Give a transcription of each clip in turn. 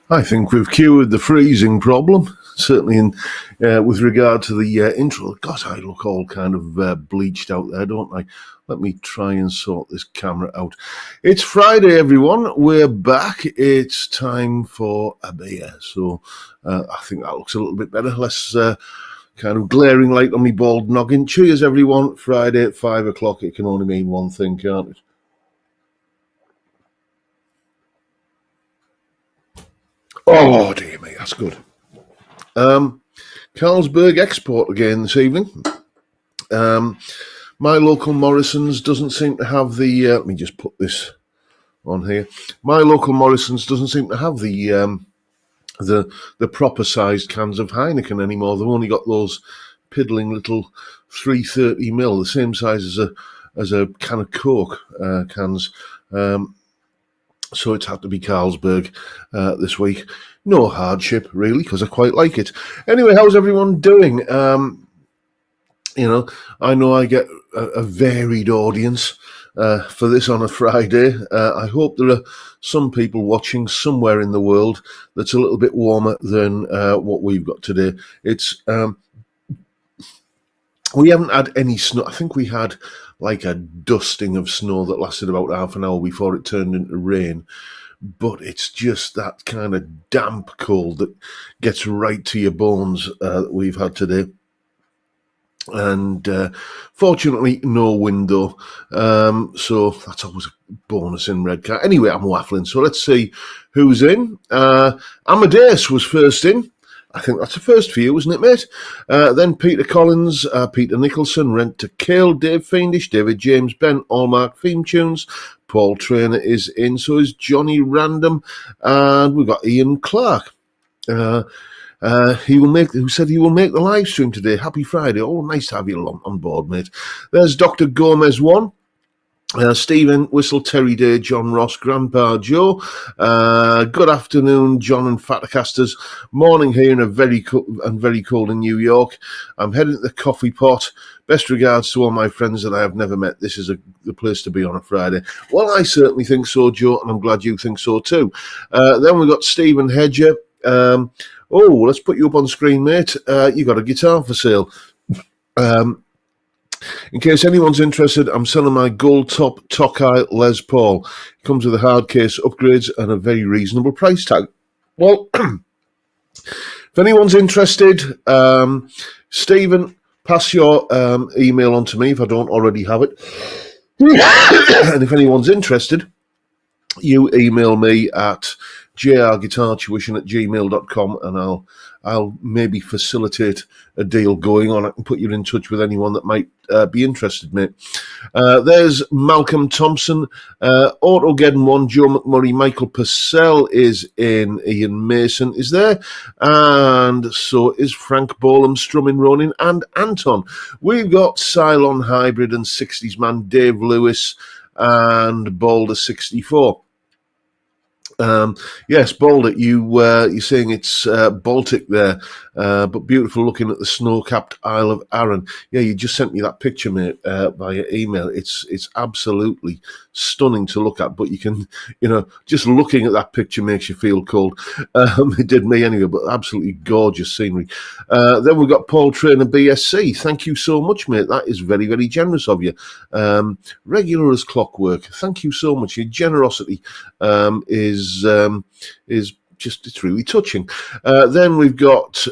I think we've cured the freezing problem, certainly with regard to the intro. God, I look all kind of bleached out there, don't I? Let me try and sort this camera out. It's Friday, everyone. We're back. It's time for a beer. So I think that looks a little bit better. Less kind of glaring light on me bald noggin. Cheers, everyone. Friday at 5 o'clock. It can only mean one thing, can't it? Oh, dear me, that's good. Carlsberg Export again this evening. My local Morrison's doesn't seem to have the... let me just put this on here. My local Morrison's doesn't seem to have the proper sized cans of Heineken anymore. They've only got those piddling little 330ml, the same size as a can of Coke cans. So it's had to be Carlsberg this week. No hardship, really, because I quite like it. Anyway, how's everyone doing? I know I get a varied audience for this on a Friday. I hope there are some people watching somewhere in the world that's a little bit warmer than what we've got today. It's we haven't had any snow. I think we had like a dusting of snow that lasted about half an hour before it turned into rain. But it's just that kind of damp cold that gets right to your bones that we've had today. And fortunately, no wind though. So that's always a bonus in Redcar. Anyway, I'm waffling. So let's see who's in. Amadeus was first in. I think that's a first for you, isn't it, mate? Then Peter Collins, Peter Nicholson, Rent to Kill, Dave Fiendish, David James, Ben Allmark, Theme Tunes, Paul Trainer is in, so is Johnny Random, and we've got Ian Clark. Who said he will make the live stream today. Happy Friday. Oh, nice to have you on board, mate. There's Dr. Gomez 1. Stephen Whistle, Terry Day, John Ross, Grandpa Joe. Good afternoon, John and Fatacasters. Morning here in a very cold in New York. I'm heading to the coffee pot. Best regards to all my friends that I have never met. This is the place to be on a Friday. Well, I certainly think so, Joe, and I'm glad you think so too. Then we've got Stephen Hedger. Let's put you up on screen, mate. You got a guitar for sale. In case anyone's interested, I'm selling my gold top Tokai Les Paul. It comes with a hard case, upgrades, and a very reasonable price tag. Well, if anyone's interested, Stephen, pass your email on to me if I don't already have it. And if anyone's interested, you email me at jrguitartuition@gmail.com and I'll maybe facilitate a deal going on. I can put you in touch with anyone that might be interested, mate. There's Malcolm Thompson, Autogeddon 1, Joe McMurray, Michael Purcell is in, Ian Mason is there, and so is Frank Bolam, Strumming Ronin, and Anton. We've got Cylon Hybrid and 60s Man, Dave Lewis, and Boulder 64. Yes, Boulder, you're saying it's Baltic there, but beautiful looking at the snow-capped Isle of Arran. Yeah, you just sent me that picture, mate, via email. It's absolutely stunning to look at, but you can, just looking at that picture makes you feel cold. It did me anyway, but absolutely gorgeous scenery. Then we've got Paul Trainer BSC. Thank you so much, mate. That is very, very generous of you. Regular as clockwork. Thank you so much. Your generosity is just, it's really touching. Then we've got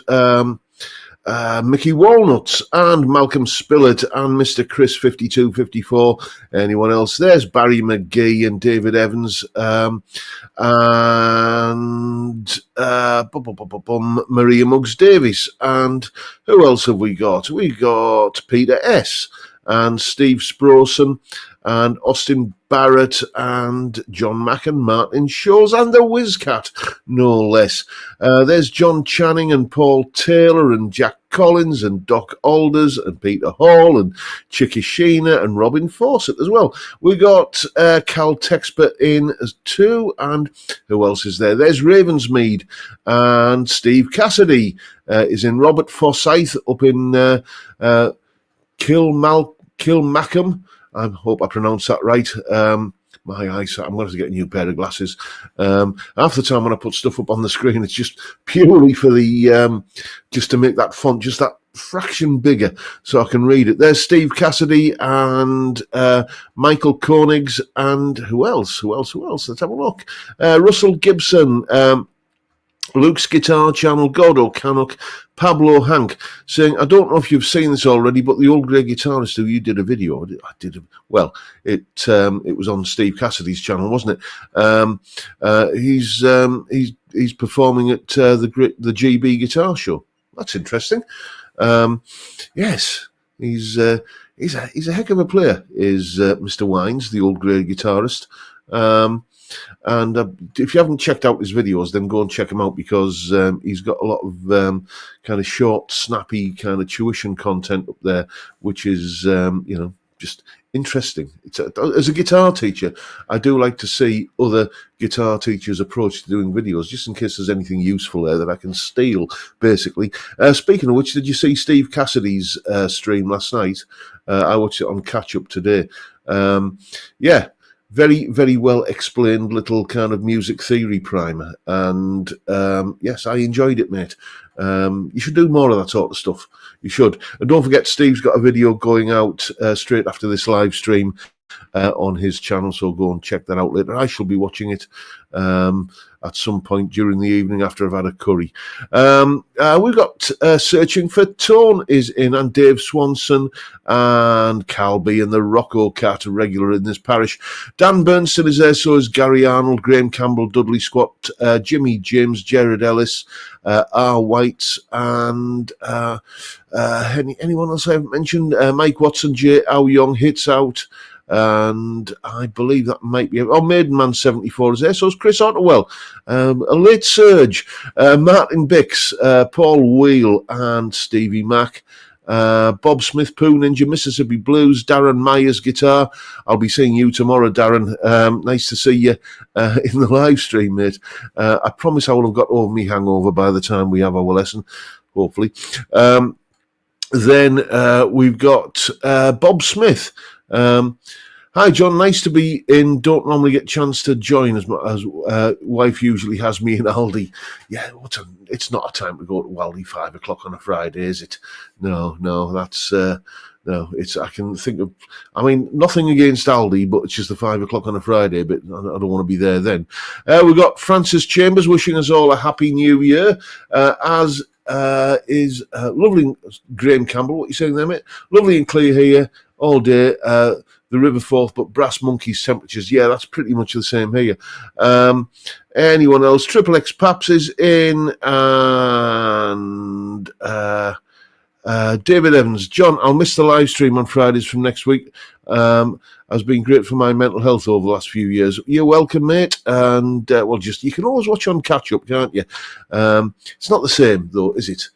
Mickey Walnuts and Malcolm Spillett and Mr. Chris 5254. Anyone else? There's Barry McGee and David Evans and Maria Muggs Davies. And who else have we got? We got Peter S. and Steve Sproson and Austin Barrett and John Mack and Martin Shawes and the Whizcat, no less. There's John Channing and Paul Taylor and Jack Collins and Doc Alders and Peter Hall and Chicky Sheena and Robin Fawcett as well. We got Cal Texper in as too, and who else is there? There's Ravensmead and Steve Cassidy is in. Robert Forsyth up in Kilmacum. I hope I pronounced that right. my eyesight. I'm going to have to get a new pair of glasses. Half the time when I put stuff up on the screen, it's just purely for the just to make that font just that fraction bigger so I can read it. There's Steve Cassidy and Michael Koenigs and who else? Let's have a look. Russell Gibson, Luke's Guitar Channel, Gordo Canuck, Pablo Hank, saying, I don't know if you've seen this already, but the old grey guitarist who you did a video, it was on Steve Cassidy's channel, wasn't it? He's performing at the GB Guitar Show. That's interesting. Yes, he's a heck of a player, is Mr. Wines, the old grey guitarist. And if you haven't checked out his videos, then go and check him out, because he's got a lot of kind of short, snappy, kind of tuition content up there, which is, just interesting. As a guitar teacher, I do like to see other guitar teachers' approach to doing videos, just in case there's anything useful there that I can steal, basically. Speaking of which, did you see Steve Cassidy's stream last night? I watched it on Catch Up today. Very, very well explained little kind of music theory primer. And yes, I enjoyed it, mate. You should do more of that sort of stuff. You should. And don't forget, Steve's got a video going out straight after this live stream on his channel, so go and check that out later. I shall be watching it at some point during the evening after I've had a curry. We've got Searching for Tone is in, and Dave Swanson and Calby and the Rocco Cat, a regular in this parish. Dan Bernstein is there, so is Gary Arnold, Graham Campbell, Dudley Squat, Jimmy James, Jared Ellis, R. White, and anyone else I haven't mentioned? Mike Watson, J. Ow Young, Hits Out, and I believe that might be Maiden Man 74 is there, so is Chris Otterwell, a late surge, Martin Bix, Paul Wheel and Stevie Mack, Bob Smith, Pooh Ninja, Mississippi Blues, Darren Myers guitar. I'll be seeing you tomorrow, Darren. Nice to see you in the live stream, mate. I promise I will have got over me hangover by the time we have our lesson, hopefully. Then we've got Bob Smith. Hi, John. Nice to be in. Don't normally get a chance to join as wife usually has me in Aldi. Yeah, it's not a time to go to Aldi 5 o'clock on a Friday, is it? No, that's no. I can think of. I mean, nothing against Aldi, but it's just the 5 o'clock on a Friday. But I don't want to be there then. We've got Francis Chambers wishing us all a happy New Year. As is lovely Graham Campbell. What are you saying there, mate? Lovely and clear here all day. The River Forth, but Brass Monkeys temperatures. Yeah, that's pretty much the same here. Anyone else? Triple X Paps is in, and David Evans. John, I'll miss the live stream on Fridays from next week. Has been great for my mental health over the last few years. You're welcome, mate. And you can always watch on Catch Up, can't you? It's not the same though, is it?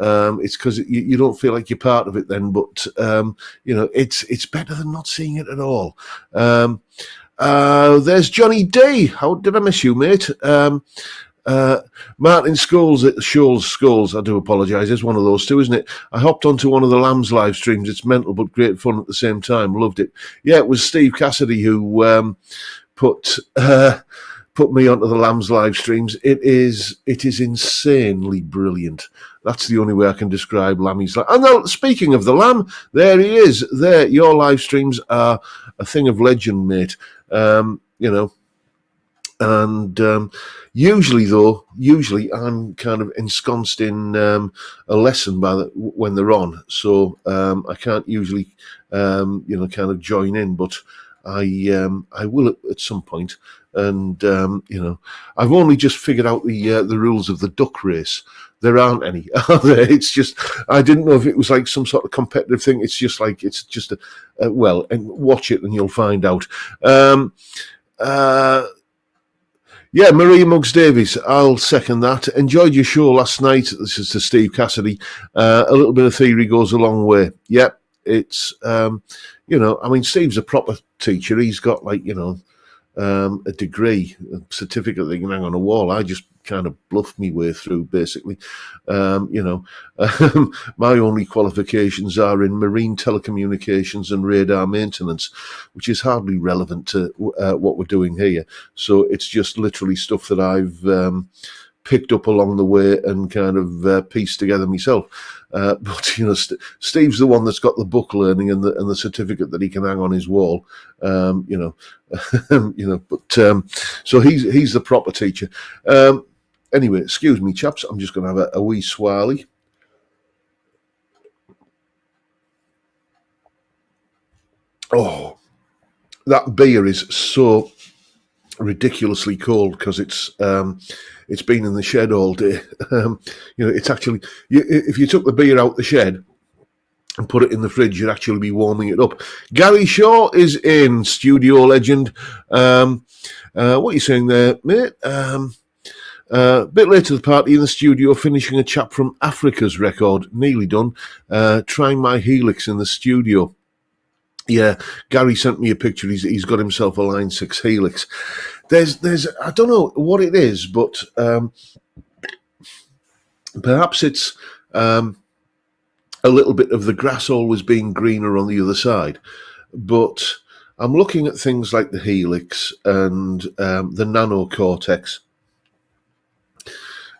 It's because you don't feel like you're part of it then, but it's better than not seeing it at all. There's Johnny D. How did I miss you, mate? Martin Scholes, I do apologise. There's one of those two, isn't it? I hopped onto one of the Lambs live streams. It's mental but great fun at the same time. Loved it. Yeah, it was Steve Cassidy who put me onto the Lambs live streams. It is insanely brilliant. That's the only way I can describe Lammy's live. And now, speaking of the Lamb, there he is. There, your live streams are a thing of legend, mate. And usually I'm kind of ensconced in a lesson when they're on, so I can't usually kind of join in, but I will at some point. And I've only just figured out the rules of the duck race. There aren't any, are there? It's just, I didn't know if it was like some sort of competitive thing. It's just and watch it and you'll find out. Yeah, Maria Muggs Davies, I'll second that. Enjoyed your show last night. This is to Steve Cassidy. A little bit of theory goes a long way. Yep, it's, Steve's a proper teacher. He's got a degree, a certificate that you can hang on a wall. I just kind of bluffed my way through, basically. My only qualifications are in marine telecommunications and radar maintenance, which is hardly relevant to what we're doing here. So it's just literally stuff that I've picked up along the way and kind of pieced together myself. But Steve's the one that's got the book learning and the certificate that he can hang on his wall. But so he's the proper teacher. Anyway, excuse me, chaps. I'm just going to have a wee swirly. Oh, that beer is so ridiculously cold because it's been in the shed all day. It's actually, if you took the beer out the shed and put it in the fridge, you'd actually be warming it up. Gary Shaw is in, studio legend. What are you saying there, mate? A bit late to the party in the studio, finishing a chap from Africa's record, nearly done. Trying my Helix in the studio. Yeah, Gary sent me a picture. He's got himself a Line 6 Helix. There's I don't know what it is, but perhaps it's a little bit of the grass always being greener on the other side. But I'm looking at things like the Helix and the Nano Cortex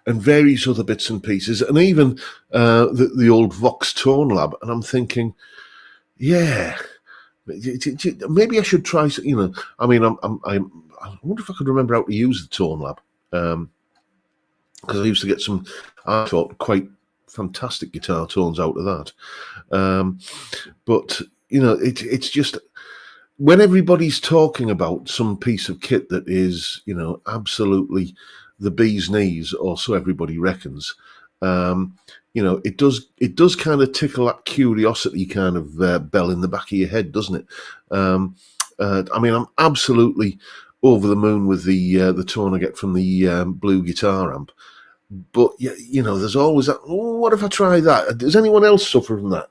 and various other bits and pieces, and even the old Vox Tone Lab, and I'm thinking, yeah. Maybe I should try. I wonder if I could remember how to use the Tone Lab, because I used to get some, I thought, quite fantastic guitar tones out of that. But it's just when everybody's talking about some piece of kit that is, absolutely the bee's knees, or so everybody reckons. It does kind of tickle that curiosity kind of bell in the back of your head, doesn't it? I'm absolutely over the moon with the tone I get from the Blue guitar amp. But there's always that. Oh, what if I try that? Does anyone else suffer from that?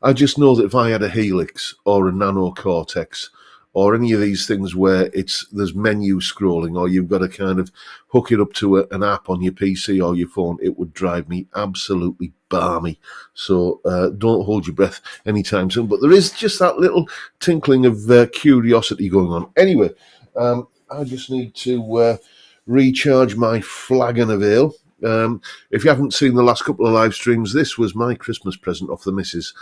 I just know that if I had a Helix or a Nano Cortex or any of these things where there's menu scrolling, or you've got to kind of hook it up to an app on your PC or your phone, it would drive me absolutely balmy. So don't hold your breath anytime soon. But there is just that little tinkling of curiosity going on. Anyway, I just need to recharge my flagon of ale. If you haven't seen the last couple of live streams, this was my Christmas present off the missus.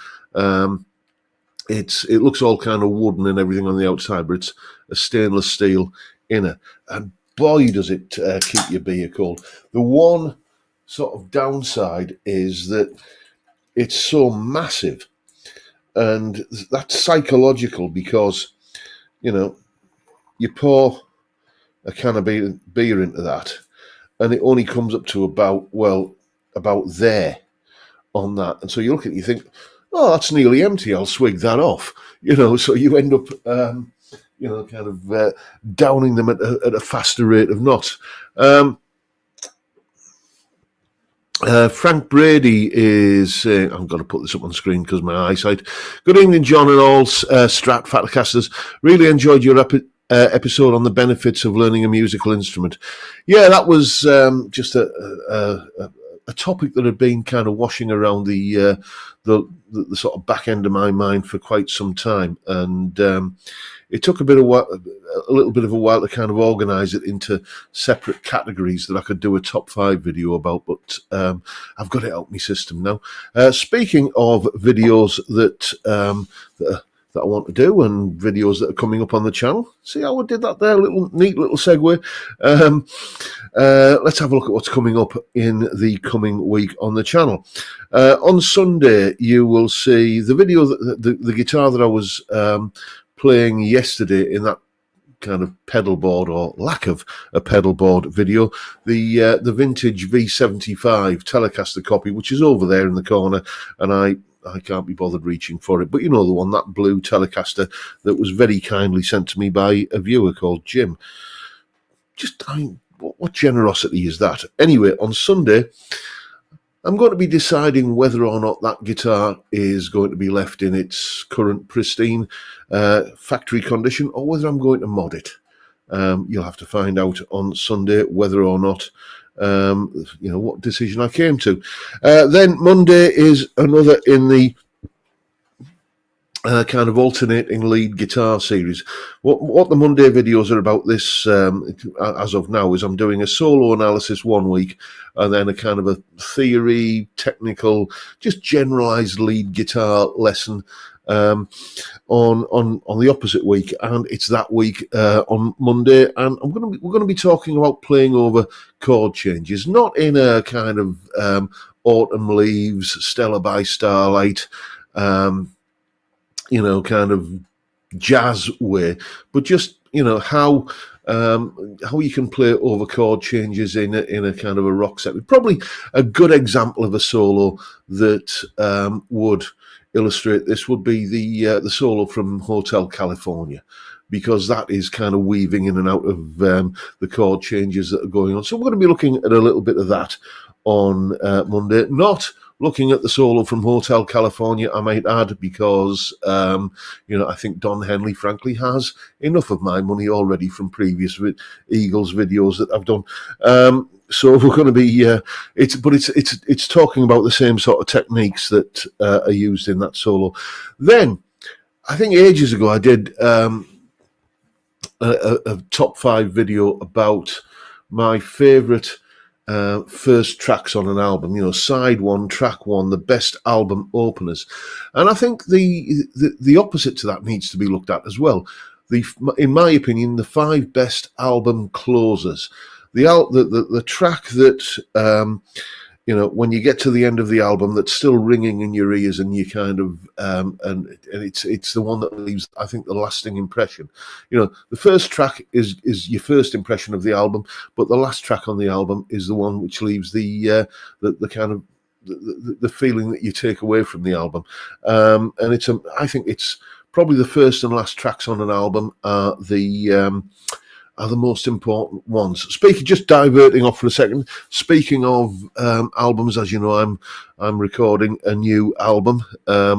It looks all kind of wooden and everything on the outside, but it's a stainless steel inner. And boy, does it keep your beer cold. The one sort of downside is that it's so massive. And that's psychological because, you pour a can of beer into that and it only comes up to about there on that. And so you look at it, you think, oh, that's nearly empty, I'll swig that off. So you end up, kind of downing them at a faster rate of knots. Frank Brady is saying, I'm going to put this up on screen because of my eyesight. Good evening, John and all Strat Fatcasters. Really enjoyed your episode on the benefits of learning a musical instrument. Yeah, that was just a topic that had been kind of washing around the sort of back end of my mind for quite some time, and it took a little bit of a while to kind of organise it into separate categories that I could do a top 5 video about, but I've got it out of my system now. Speaking of videos that I want to do and videos that are coming up on the channel, see how I did that there, neat little segue. Let's have a look at what's coming up in the coming week on the channel. On Sunday, you will see the video, the guitar that I was playing yesterday in that kind of pedal board or lack of a pedal board video, the vintage V75 Telecaster copy, which is over there in the corner, and I can't be bothered reaching for it, but the one, that blue Telecaster that was very kindly sent to me by a viewer called Jim. What generosity is that? Anyway, on Sunday, I'm going to be deciding whether or not that guitar is going to be left in its current pristine factory condition, or whether I'm going to mod it. You'll have to find out on Sunday whether or not what decision I came to. Then Monday is another in the kind of alternating lead guitar series. What the Monday videos are about this, as of now, is I'm doing a solo analysis 1 week, and then a kind of a theory, technical, just generalized lead guitar lesson on the opposite week, and it's that week on Monday, and we're going to be talking about playing over chord changes, not in a kind of autumn leaves, Stella by Starlight, kind of jazz way, but just how you can play over chord changes in a kind of a rock set. Probably a good example of a solo that would illustrate this would be the solo from Hotel California, because that is kind of weaving in and out of the chord changes that are going on. So we're going to be looking at a little bit of that on Monday. Not looking at the solo from Hotel California, I might add, because I think Don Henley, frankly, has enough of my money already from previous Eagles videos that I've done. So we're going to be it's talking about the same sort of techniques that are used in that solo. Then I think ages ago I did a top 5 video about my favourite first tracks on an album, side 1, track 1, the best album openers. And I think the opposite to that needs to be looked at as well. In my opinion, the 5 best album closers. The track that when you get to the end of the album, that's still ringing in your ears, and you kind of and it's the one that leaves, I think, the lasting impression. The first track is your first impression of the album, but the last track on the album is the one which leaves the kind of the feeling that you take away from the album. And I think it's probably the first and last tracks on an album are the most important ones. Just diverting off for a second. Speaking of albums, as you know, I'm recording a new album.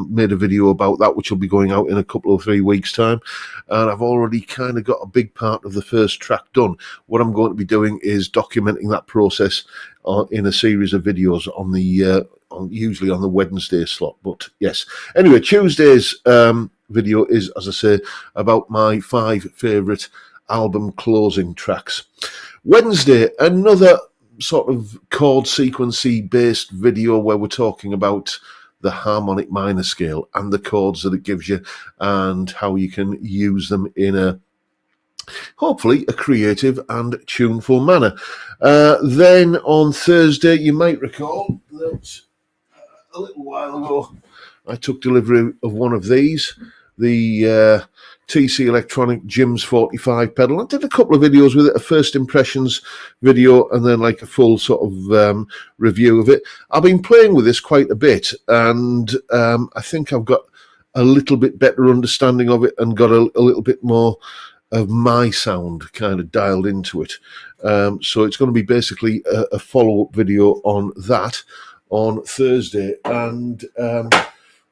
Made a video about that, which will be going out in a couple of 3 weeks' time. And I've already kind of got a big part of the first track done. What I'm going to be doing is documenting that process in a series of videos on the usually on the Wednesday slot. But yes, anyway, Tuesday's video is, as I say, about my 5 favourite album closing tracks. Wednesday, another sort of chord sequency based video where we're talking about the harmonic minor scale and the chords that it gives you and how you can use them in a hopefully a creative and tuneful manner. Then on Thursday, you might recall that a little while ago I took delivery of one of these, the TC Electronic Jim's 45 pedal. I did a couple of videos with it, a first impressions video and then like a full sort of review of it. I've been playing with this quite a bit, and I think I've got a little bit better understanding of it and got a little bit more of my sound kind of dialed into it. So it's going to be basically a follow-up video on that on Thursday. And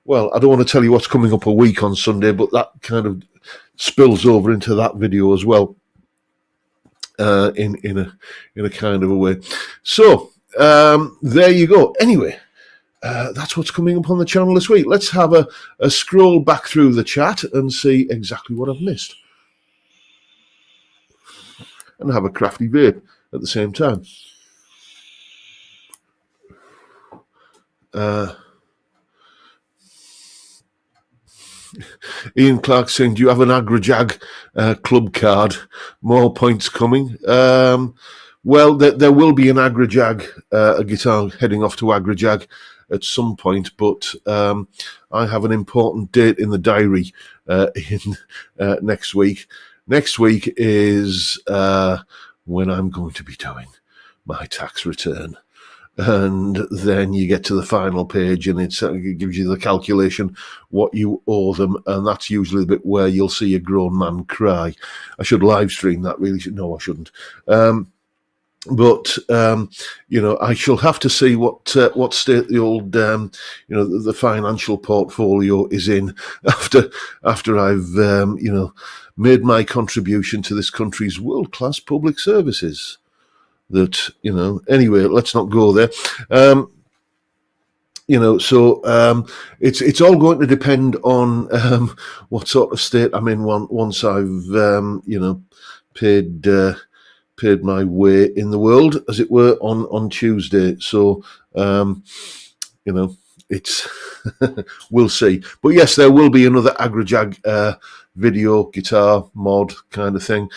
well, I don't want to tell you what's coming up a week on Sunday, but that kind of spills over into that video as well, in a kind of a way. So there you go. Anyway, that's what's coming up on the channel this week. Let's have a scroll back through the chat and see exactly what I've missed, and have a crafty vape at the same time. Ian Clark saying, do you have an AgriJag club card? More points coming. Well, there will be an AgriJag, a guitar heading off to AgriJag at some point, but I have an important date in the diary in next week. Next week is when I'm going to be doing my tax return. And then you get to the final page and it gives you the calculation, what you owe them. And that's usually the bit where you'll see a grown man cry. I should live stream that, really. No, I shouldn't. But I shall have to see what state the old the financial portfolio is in after I've made my contribution to this country's world-class public services. That anyway, let's not go there. So it's all going to depend on what sort of state I'm in once I've paid my way in the world, as it were, on Tuesday. So it's we'll see. But yes, there will be another AgriJag video guitar mod kind of thing.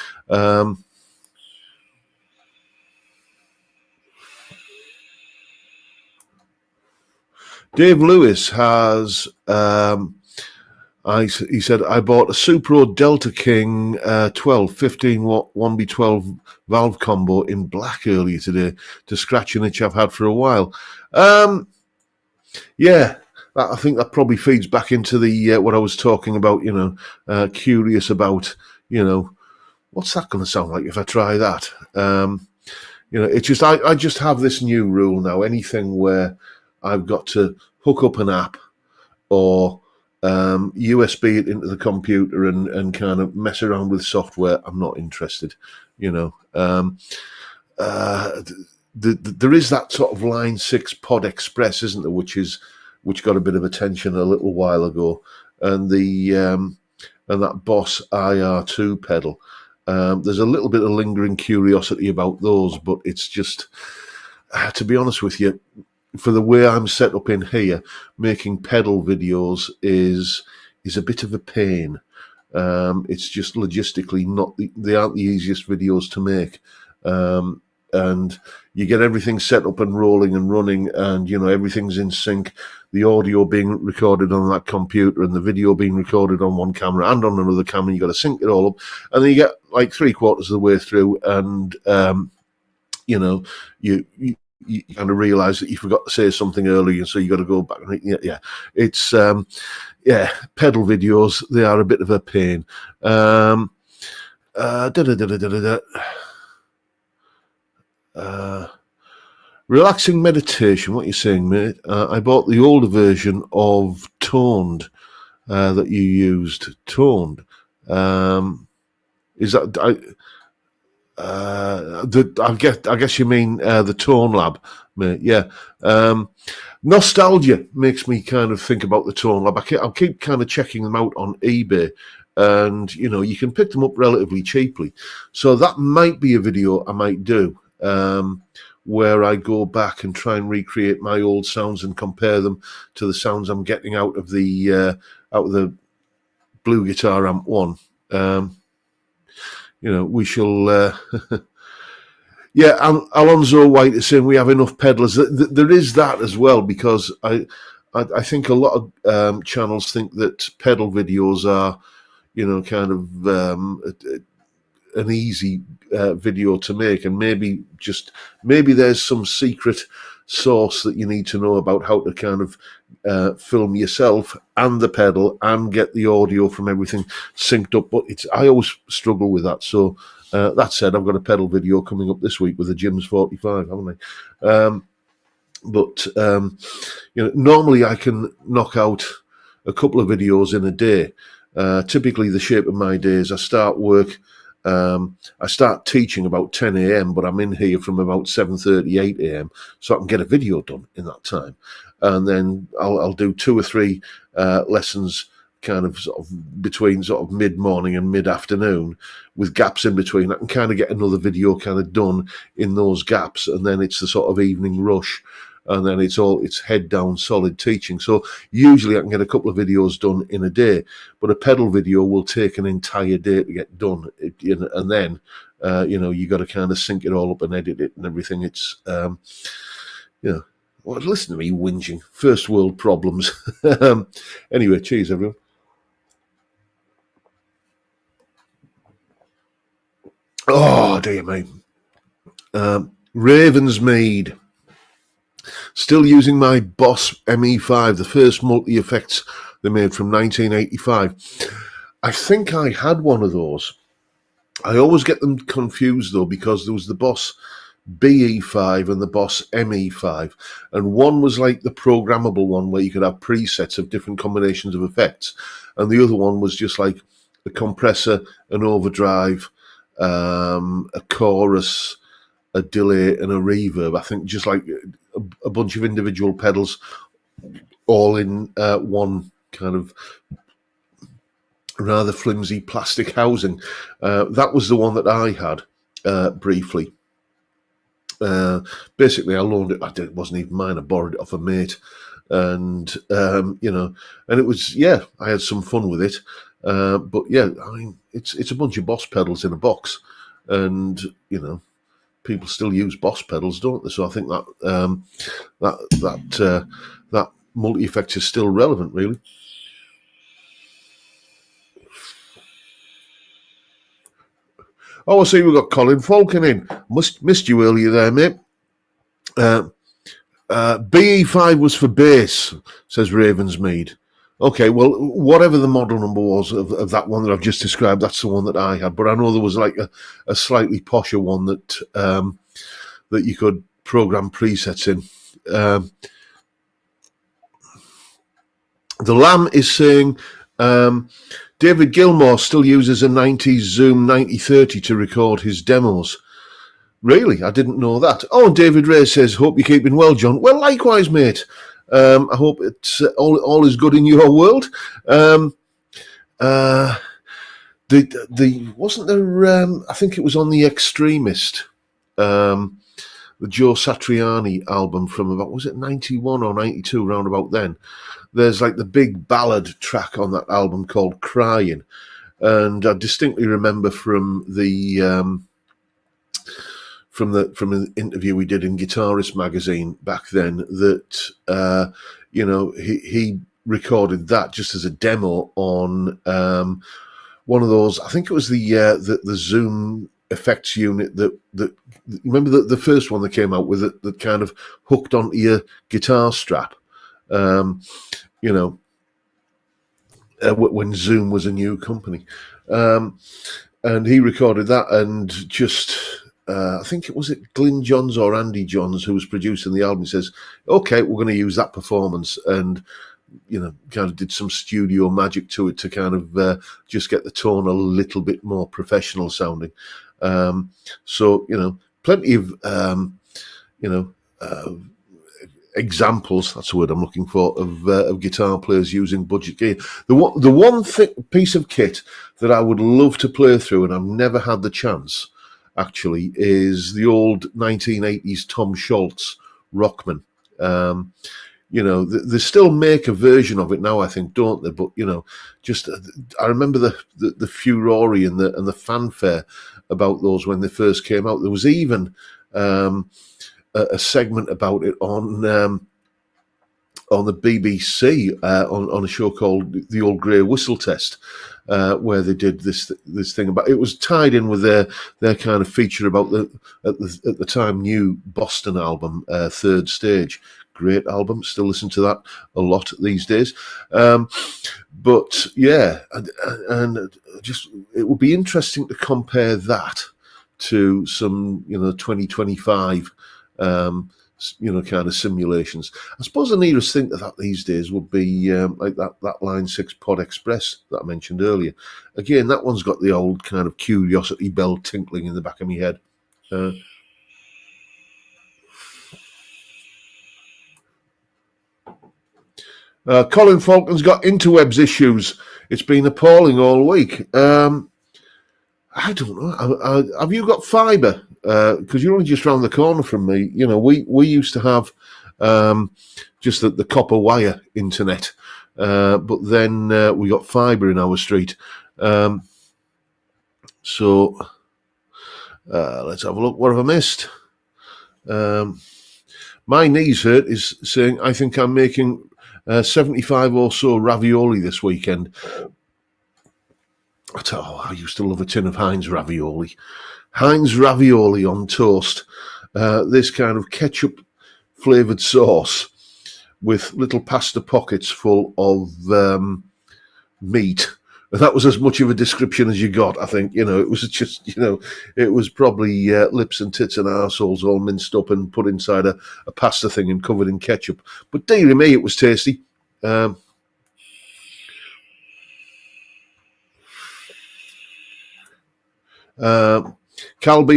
Dave Lewis has he said, I bought a Supro Delta King 12 15 watt 1B12 valve combo in black earlier today to scratch an itch I've had for a while. Yeah, I think that probably feeds back into the what I was talking about, curious about, what's that going to sound like if I try that? It's just, I just have this new rule now. Anything where I've got to hook up an app or USB it into the computer and kind of mess around with software, I'm not interested. There is that sort of Line 6 Pod Express, isn't there, which got a bit of attention a little while ago, and that Boss IR2 pedal. There's a little bit of lingering curiosity about those, but it's just, to be honest with you, for the way I'm set up in here, making pedal videos is a bit of a pain. It's just logistically they aren't the easiest videos to make. And you get everything set up and rolling and running, and everything's in sync. The audio being recorded on that computer and the video being recorded on one camera and on another camera. You got to sync it all up, and then you get like 3/4 of the way through, and you kind of realise that you forgot to say something earlier, and so you got to go back. Yeah. It's pedal videos. They are a bit of a pain. Relaxing meditation. What are you saying, mate? I bought the older version of Toned that you used. Toned. Is that? I guess you mean the Tone Lab, mate. Yeah. Nostalgia makes me kind of think about the Tone Lab. I'll keep kind of checking them out on eBay, and you can pick them up relatively cheaply. So that might be a video I might do, where I go back and try and recreate my old sounds and compare them to the sounds I'm getting out of the Blue Guitar Amp 1. We shall. Yeah, Alonzo White is saying we have enough pedalers. There is that as well, because I think a lot of channels think that pedal videos are, kind of an easy video to make, and maybe there's some secret source that you need to know about how to kind of film yourself and the pedal and get the audio from everything synced up. But I always struggle with that. So that said, I've got a pedal video coming up this week with the Jim's 45, haven't I? But normally I can knock out a couple of videos in a day. Typically, the shape of my days, I start work. I start teaching about 10 a.m., but I'm in here from about 7:30, 8 a.m., so I can get a video done in that time. And then I'll do 2 or 3 lessons kind of sort of between sort of mid-morning and mid-afternoon with gaps in between. I can kind of get another video kind of done in those gaps, and then it's the sort of evening rush, and then it's head down solid teaching. So usually I can get a couple of videos done in a day, but a pedal video will take an entire day to get done. And then, you got to kind of sync it all up and edit it and everything. It's, well, listen to me whinging. First world problems. Anyway, cheers, everyone. Oh, dear me. Ravensmead. Still using my Boss ME5, the first multi-effects they made from 1985. I think I had one of those. I always get them confused, though, because there was the Boss BE5 and the Boss ME5, and one was like the programmable one where you could have presets of different combinations of effects, and the other one was just like a compressor, an overdrive, a chorus, a delay, and a reverb. I think just like a bunch of individual pedals all in one kind of rather flimsy plastic housing. That was the one that I had briefly. Basically, I loaned it. It wasn't even mine. I borrowed it off a mate, and and it was, I had some fun with it. But yeah, I mean, it's a bunch of Boss pedals in a box, and people still use Boss pedals, don't they? So I think that multi effects is still relevant, really. Oh, I see we've got Colin Falcon in. Missed you earlier there, mate. BE5 was for bass, says Ravensmead. Okay, well, whatever the model number was of that one that I've just described, that's the one that I had. But I know there was like a slightly posher one that that you could program presets in. The Lamb is saying David Gilmour still uses a 90s Zoom 9030 to record his demos. Really? I didn't know that. Oh, David Ray says, hope you're keeping well, John. Well, likewise, mate. I hope it's all is good in your world. Wasn't there? I think it was on the Extremist, the Joe Satriani album from about, was it 91 or 92, round about then. There's like the big ballad track on that album called Crying, and I distinctly remember from an interview we did in Guitarist magazine back then that he recorded that just as a demo on one of those. I think it was the Zoom effects unit that remember the first one that came out with it that kind of hooked onto your guitar strap. When Zoom was a new company, and he recorded that, and just I think it was Glyn Johns or Andy Johns who was producing the album. He says, "Okay, we're going to use that performance," and kind of did some studio magic to it to kind of just get the tone a little bit more professional sounding. So plenty of examples, that's the word I'm looking for, of guitar players using budget gear. The one piece of kit that I would love to play through, and I've never had the chance, actually, is the old 1980s Tom Scholz Rockman. They still make a version of it now, I think, don't they? But just I remember the furore and the fanfare about those when they first came out. There was even a segment about it on the BBC on a show called The Old Grey Whistle Test, where they did this thing about it. Was tied in with their kind of feature about at the time new Boston album, Third Stage. Great album, still listen to that a lot these days. But yeah, and just it would be interesting to compare that to some 2025 kind of simulations. I suppose the nearest thing to that these days would be like that Line 6 Pod Express that I mentioned earlier. Again, that one's got the old kind of curiosity bell tinkling in the back of my head. Colin Falcon's got interwebs issues. It's been appalling all week. I don't know. Have you got fibre? Because you're only just round the corner from me. We used to have just the copper wire internet, but then we got fibre in our street. So let's have a look. What have I missed? My knees hurt is saying, I think I'm making 75 or so ravioli this weekend. I used to love a tin of Heinz ravioli. Heinz ravioli on toast. This kind of ketchup-flavoured sauce with little pasta pockets full of meat that was as much of a description as you got, I think. It was just, it was probably lips and tits and arseholes all minced up and put inside a pasta thing and covered in ketchup. But dearie me, it was tasty. Calby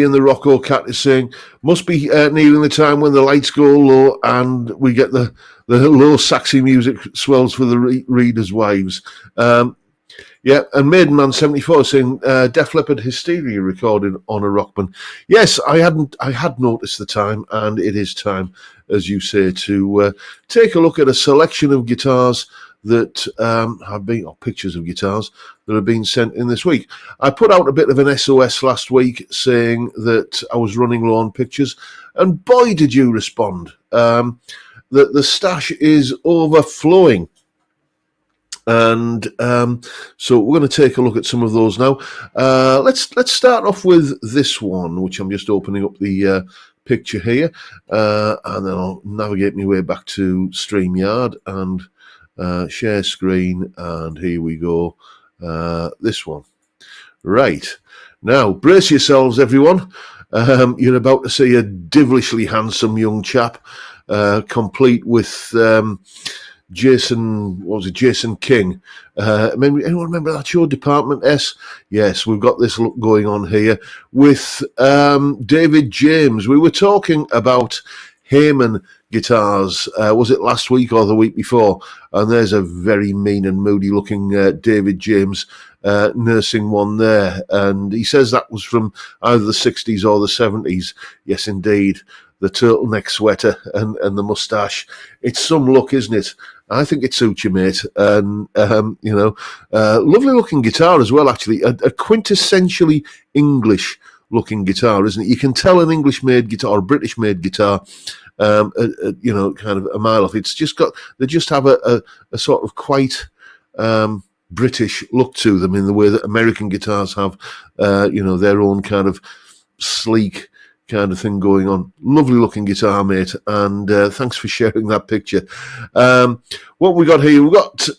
and the Rocco Cat is saying, must be nearing the time when the lights go low and we get the low saxy music swells for the readers' wives. Yeah, and Maidenman 74 saying Def Leppard Hysteria recorded on a Rockman. Yes, I had noticed the time, and it is time, as you say, to take a look at a selection of guitars that have been, or pictures of guitars that have been sent in this week. I put out a bit of an SOS last week saying that I was running low on pictures, and boy, did you respond. The stash is overflowing. And so we're going to take a look at some of those now. Let's start off with this one, which I'm just opening up the picture here, and then I'll navigate my way back to StreamYard and share screen, and here we go. This one. Right. Now, brace yourselves, everyone. You're about to see a devilishly handsome young chap, complete with... Jason King. Anyone remember that show, Department S? Yes, we've got this look going on here with David James. We were talking about Heyman guitars. Was it last week or the week before? And there's a very mean and moody looking David James nursing one there. And he says that was from either the 60s or the 70s. Yes, indeed. The turtleneck sweater and the moustache. It's some look, isn't it? I think it suits you, mate. And, lovely looking guitar as well, actually. A quintessentially English looking guitar, isn't it? You can tell an English-made guitar or a British-made guitar, kind of a mile off. They just have a sort of quite British look to them in the way that American guitars have, their own kind of sleek kind of thing going on. Lovely looking guitar, mate, and thanks for sharing that picture. What we got here, we've got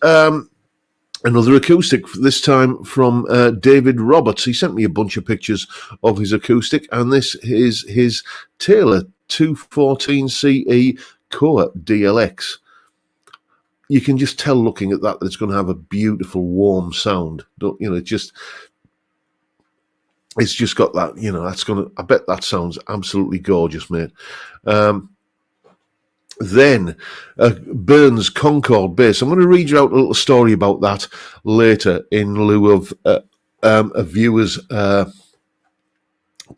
another acoustic, this time from David Roberts. He sent me a bunch of pictures of his acoustic, and this is his Taylor 214 CE Core DLX. You can just tell looking at that it's going to have a beautiful warm sound. It's just got that, I bet that sounds absolutely gorgeous, mate. Then Burns Concord bass. I'm going to read you out a little story about that later in lieu of a viewer's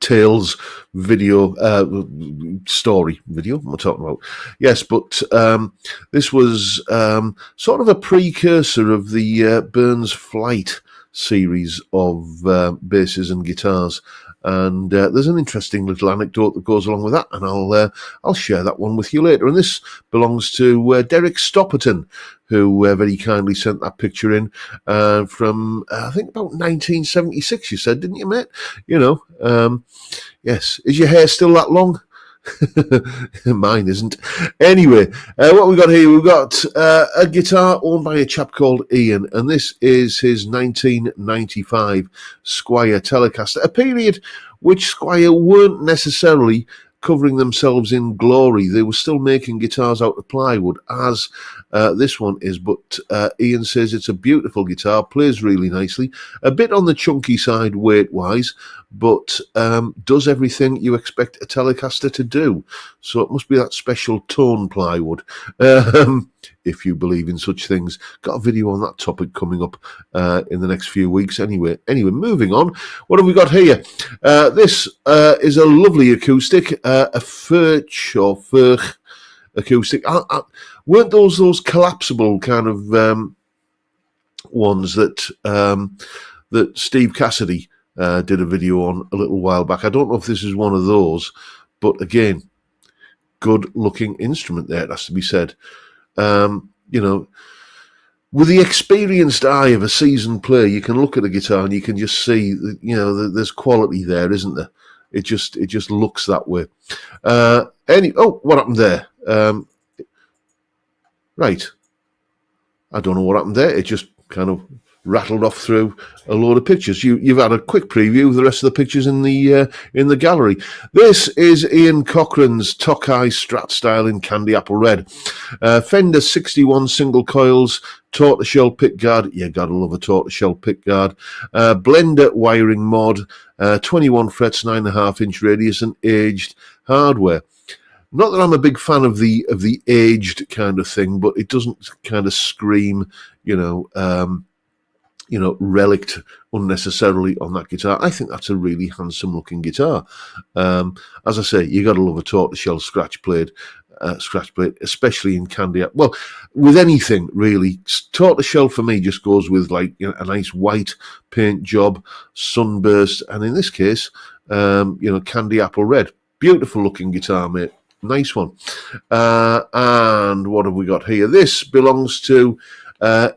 Tales video story video. What am I talking about? Yes, but this was sort of a precursor of the Burns Flight series of basses and guitars, and there's an interesting little anecdote that goes along with that, and I'll share that one with you later. And this belongs to Derek Stopperton, who very kindly sent that picture in from I think about 1976. You said, didn't you, mate? Yes. Is your hair still that long? Mine isn't. Anyway, what we got here, we've got a guitar owned by a chap called Ian, and this is his 1995 Squier Telecaster, a period which Squier weren't necessarily covering themselves in glory. They were still making guitars out of plywood, as this one is, but Ian says it's a beautiful guitar, plays really nicely, a bit on the chunky side weight-wise, but does everything you expect a Telecaster to do. So it must be that special tone plywood, if you believe in such things. Got a video on that topic coming up in the next few weeks. Anyway, moving on. What have we got here? This is a lovely acoustic, a Furch or Furch acoustic. Weren't those collapsible kind of ones that Steve Cassidy did a video on a little while back? I don't know if this is one of those, but again, good looking instrument there, it has to be said. With the experienced eye of a seasoned player, you can look at a guitar and you can just see, there's quality there, isn't there? It just looks that way. What happened there? Right. I don't know what happened there. It just kind of rattled off through a load of pictures. You've had a quick preview of the rest of the pictures in the gallery. This is Ian Cochrane's Tokai Strat style in candy apple red. Fender 61 single coils, tortoiseshell pickguard. You gotta love a tortoiseshell pickguard. Blender wiring mod, 21 frets, 9.5-inch radius, and aged hardware. Not that I'm a big fan of the aged kind of thing, but it doesn't kind of scream, relict unnecessarily on that guitar. I think that's a really handsome looking guitar. As I say, you got to love a tortoiseshell scratch plate, especially in candy. Well, with anything really, tortoiseshell for me just goes with like a nice white paint job, sunburst, and in this case, candy apple red. Beautiful looking guitar, mate. Nice one. And what have we got here? This belongs to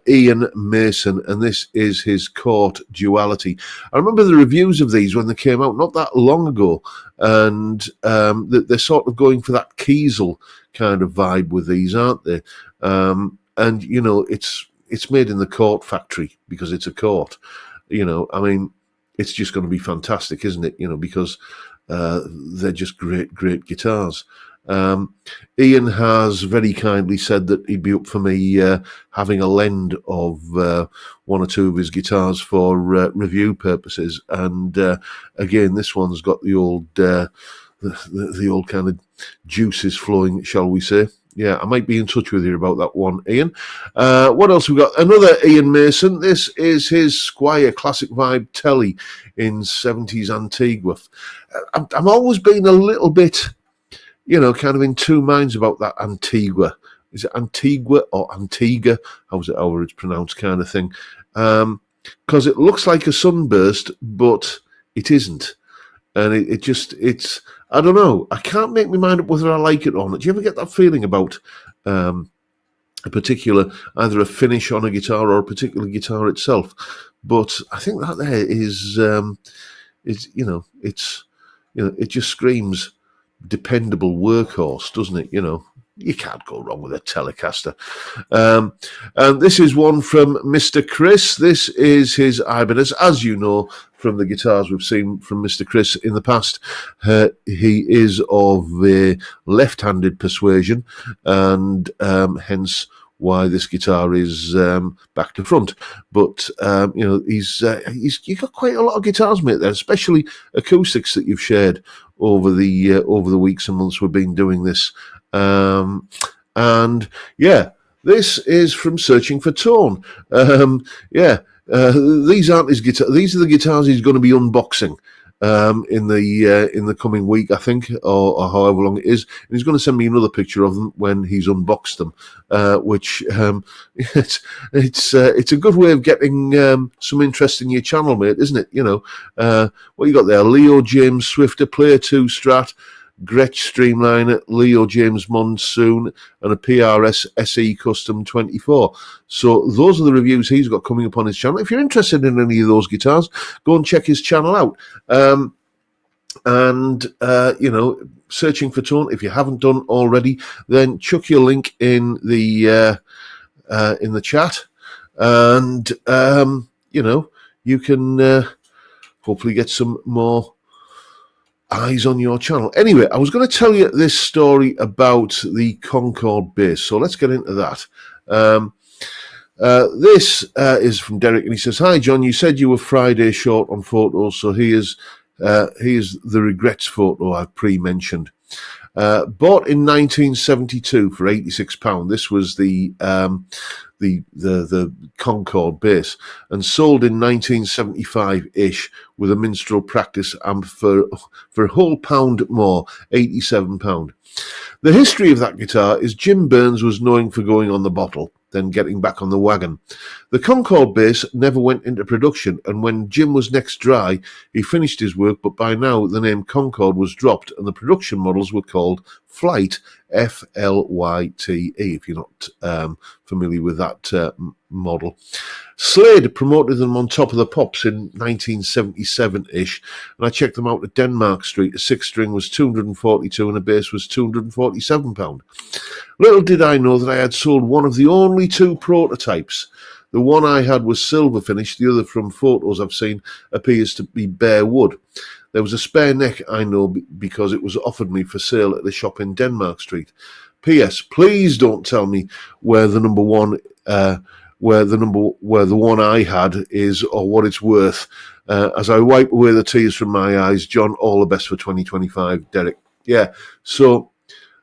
Ian Mason, and this is his Court Duality. I remember the reviews of these when they came out not that long ago, and they're sort of going for that Kiesel kind of vibe with these, aren't they? And it's made in the Court factory because it's a Court. It's just going to be fantastic, isn't it? Because they're just great guitars. Ian has very kindly said that he'd be up for me having a lend of one or two of his guitars for review purposes. And again, this one's got the old kind of juices flowing, shall we say. Yeah, I might be in touch with you about that one, Ian. What else we got? Another Ian Mason. This is his Squire Classic Vibe Telly in 70s Antigua. I'm always been a little bit, kind of in two minds about that Antigua. Is it Antigua or Antigua? However it's pronounced, kind of thing. Because it looks like a sunburst, but it isn't. And it's I don't know. I can't make my mind up whether I like it or not. Do you ever get that feeling about a particular, either a finish on a guitar or a particular guitar itself? But I think that there is it just screams dependable workhorse, doesn't it? You can't go wrong with a Telecaster. And this is one from Mr. Chris. This is his Ibanez. As you know from the guitars we've seen from Mr. Chris in the past, he is of left-handed persuasion, and hence why this guitar is back to front. But he's got quite a lot of guitars, mate, there, especially acoustics that you've shared over the weeks and months we've been doing this. And yeah, this is from Searching for Tone. These aren't his guitar. These are the guitars he's going to be unboxing in the coming week, I think, or however long it is. And he's going to send me another picture of them when he's unboxed them, which it's a good way of getting some interest in your channel, mate, isn't it? What you got there? Leo James Swifter Player 2 Strat, Gretsch Streamliner, Leo James Monsoon, and a PRS SE Custom 24. So those are the reviews he's got coming up on his channel. If you're interested in any of those guitars, go and check his channel out. Searching for Tone, if you haven't done already, then chuck your link in the chat, and you can hopefully get some more eyes on your channel. Anyway, I was going to tell you this story about the Concorde bass, so let's get into that. This is from Derek, and he says, "Hi John, you said you were Friday short on photos, so here's the regrets photo I've pre-mentioned. Bought in 1972 for £86. This was the Concorde bass, and sold in 1975-ish with a Minstrel Practice amp for a whole pound more, £87. The history of that guitar is Jim Burns was known for going on the bottle, then getting back on the wagon. The Concorde bass never went into production, and when Jim was next dry, he finished his work, but by now the name Concorde was dropped and the production models were called Flyte, Flyte, if you're not familiar with that model. Slade promoted them on Top of the Pops in 1977-ish, and I checked them out at Denmark Street. A six-string was £242 and a bass was £247. Little did I know that I had sold one of the only two prototypes The one I had was silver finish. The other, from photos I've seen, appears to be bare wood. There was a spare neck, I know, because it was offered me for sale at the shop in Denmark Street. P.S. Please don't tell me where the number one, where the one I had is, or what it's worth. As I wipe away the tears from my eyes, John, all the best for 2025, Derek. Yeah, so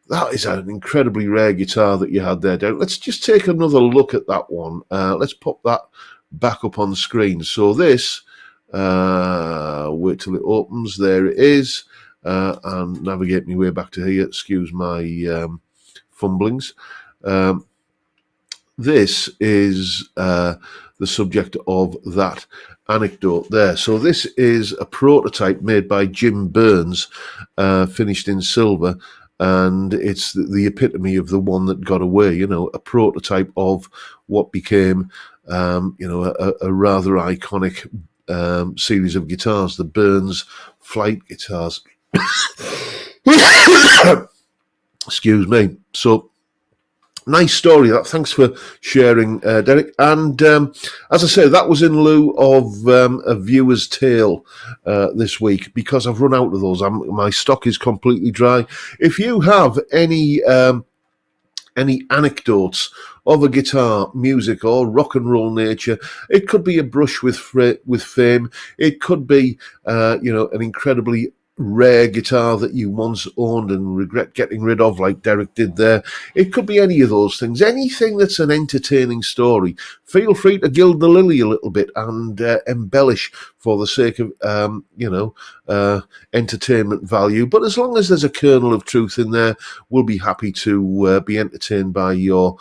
that is an incredibly rare guitar that you had there, Derek. Let's just take another look at that one. Let's pop that back up on the screen. So this, wait till it opens. There it is. And navigate my way back to here. Excuse my fumblings. This is the subject of that anecdote there. So this is a prototype made by Jim Burns, finished in silver, and it's the epitome of the one that got away, you know, a prototype of what became, you know, a rather iconic series of guitars, the Burns flight guitars. Excuse me. So, nice story. Thanks for sharing, Derek. And as I say, that was in lieu of a viewer's tale this week, because I've run out of those. My stock is completely dry. If you have any anecdotes of a guitar, music, or rock and roll nature, it could be a brush with fame. It could be, you know, an incredibly rare guitar that you once owned and regret getting rid of, like Derek did there. It could be any of those things. Anything that's an entertaining story. Feel free to gild the lily a little bit and embellish for the sake of, you know, entertainment value. But as long as there's a kernel of truth in there, we'll be happy to be entertained by your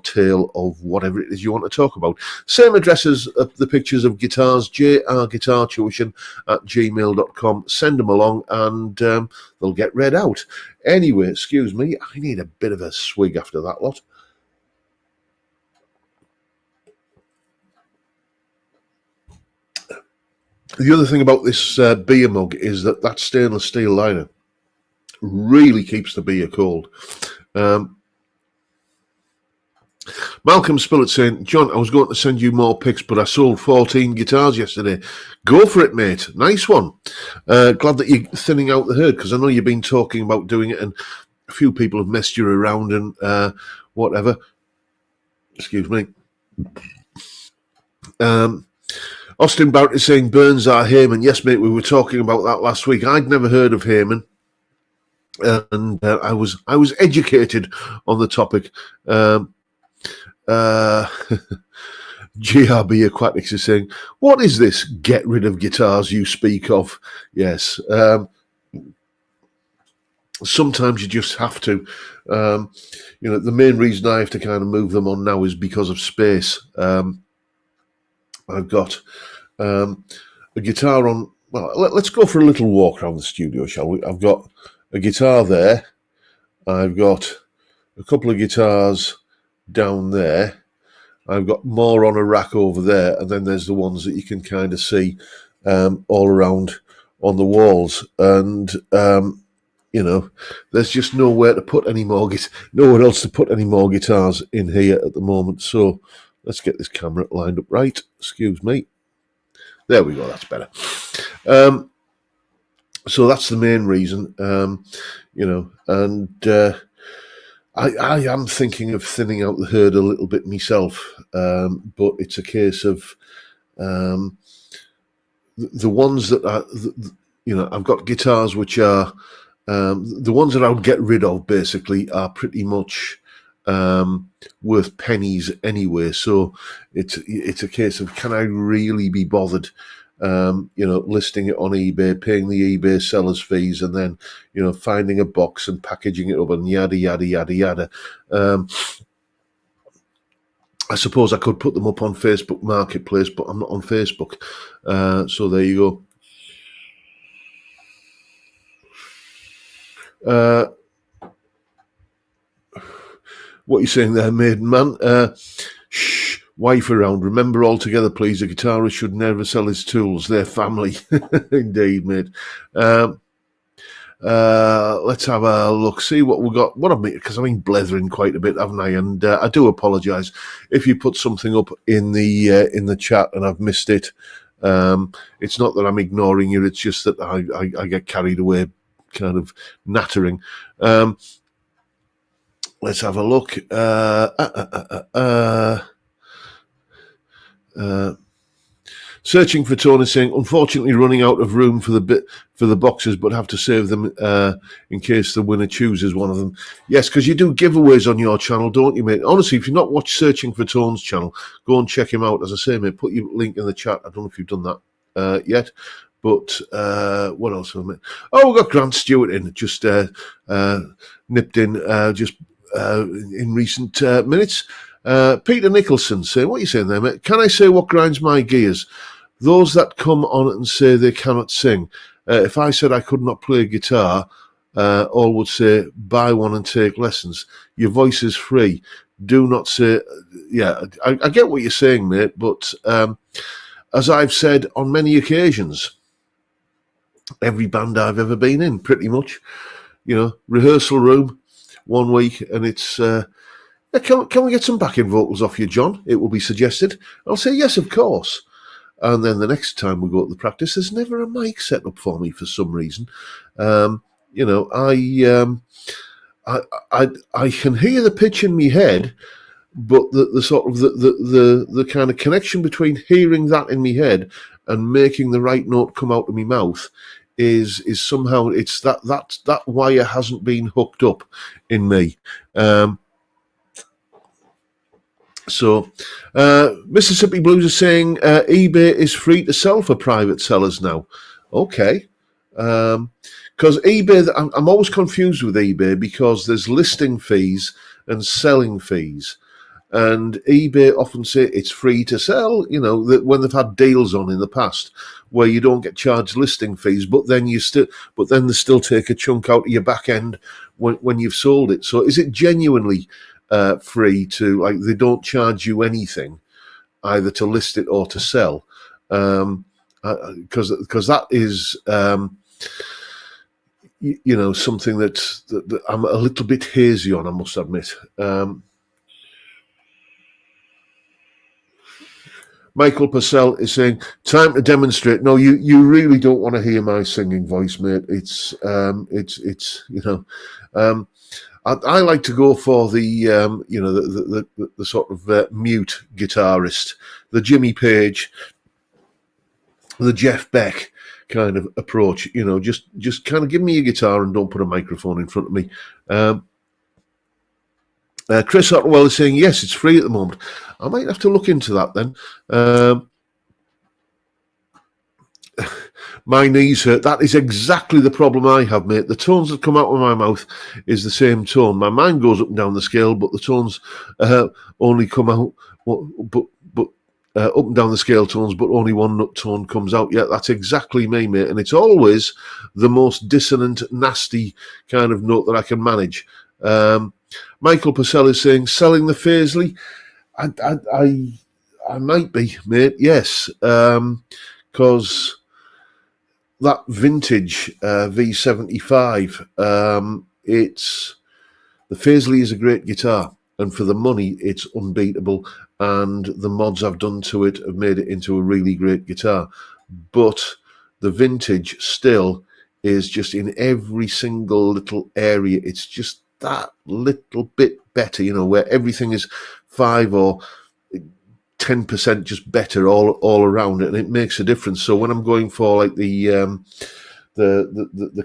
tale of whatever it is you want to talk about. Same address as the pictures of guitars, jrguitartuition@gmail.com. Send them along and they'll get read out. Anyway, excuse me, I need a bit of a swig after that lot. The other thing about this beer mug is that stainless steel liner really keeps the beer cold. Malcolm Spillett saying, John, I was going to send you more pics, but I sold 14 guitars yesterday. Go for it, mate. Nice one. Glad that you're thinning out the herd, because I know you've been talking about doing it, and a few people have messed you around and whatever. Excuse me. Austin Barrett is saying Burns are Heyman. Yes, mate, we were talking about that last week. I'd never heard of Heyman, and I was educated on the topic. GRB Aquatics is saying, what is this get rid of guitars you speak of? Yes. Sometimes you just have to. You know, the main reason I have to kind of move them on now is because of space. I've got a guitar on. Well, let's go for a little walk around the studio, shall we? I've got a guitar there. I've got a couple of guitars down there. I've got more on a rack over there, and then there's the ones that you can kind of see all around on the walls. And you know, there's just nowhere to put any more nowhere else to put any more guitars in here at the moment. So let's get this camera lined up right. Excuse me. There we go. That's better. So that's the main reason, you know, and I am thinking of thinning out the herd a little bit myself, but it's a case of the ones that are, you know, I've got guitars which are, the ones that I would get rid of basically are pretty much worth pennies anyway. So it's a case of, can I really be bothered, you know, listing it on eBay, paying the eBay seller's fees, and then, you know, finding a box and packaging it up and yada, yada, yada, yada. I suppose I could put them up on Facebook Marketplace, but I'm not on Facebook. So there you go. What are you saying there, maiden man? Shh, wife around. Remember altogether, please, a guitarist should never sell his tools. They're family. Indeed, mate. Let's have a look, see what we got. What I mean, because I've been blethering quite a bit, haven't I? And I do apologise if you put something up in the chat and I've missed it. It's not that I'm ignoring you; it's just that I get carried away, kind of nattering. Let's have a look. Searching for Tony saying, unfortunately running out of room for the boxes, but have to save them in case the winner chooses one of them. Yes, because you do giveaways on your channel, don't you, mate? Honestly, if you've not watched Searching for Tone's channel, go and check him out. As I say, mate, put your link in the chat. I don't know if you've done that yet. But what else have I made? Oh, we've got Grant Stewart in, just nipped in in recent minutes. Peter Nicholson saying, what are you saying there, mate? Can I say what grinds my gears? Those that come on and say they cannot sing. If I said I could not play guitar, all would say, buy one and take lessons. Your voice is free. Do not say, yeah, I get what you're saying, mate, but as I've said on many occasions, every band I've ever been in, pretty much, rehearsal room, 1 week, and it's, can we get some backing vocals off you, John? It will be suggested. I'll say, yes, of course. And then the next time we go to the practice, there's never a mic set up for me for some reason. I can hear the pitch in my head, but the sort of the kind of connection between hearing that in my head and making the right note come out of my mouth is somehow, it's that wire hasn't been hooked up in me. So, Mississippi Blues is saying eBay is free to sell for private sellers now. Okay. Because eBay, I'm always confused with eBay because there's listing fees and selling fees. And eBay often say it's free to sell, when they've had deals on in the past where you don't get charged listing fees, but then they still take a chunk out of your back end when you've sold it. So is it genuinely free to, like, they don't charge you anything either to list it or to sell? Because that is something that I'm a little bit hazy on, I must admit. Michael Purcell is saying, time to demonstrate. No, you really don't want to hear my singing voice, mate. It's I like to go for the the sort of mute guitarist, the Jimmy Page, the Jeff Beck kind of approach. Just kind of give me a guitar and don't put a microphone in front of me. Chris Otwell is saying, yes, it's free at the moment. I might have to look into that then. My knees hurt. That is exactly the problem I have, mate. The tones that come out of my mouth is the same tone. My mind goes up and down the scale, but the tones only come out, but up and down the scale tones, but only one tone comes out. Yeah, that's exactly me, mate. And it's always the most dissonant, nasty kind of note that I can manage. Michael Purcell is saying, selling the Paisley? I might be, mate, yes. Because that vintage V75, the Paisley is a great guitar, and for the money, it's unbeatable. And the mods I've done to it have made it into a really great guitar. But the vintage still is just, in every single little area, it's just that little bit better, where everything is 5 or 10% just better all around it, and it makes a difference. So when I'm going for like the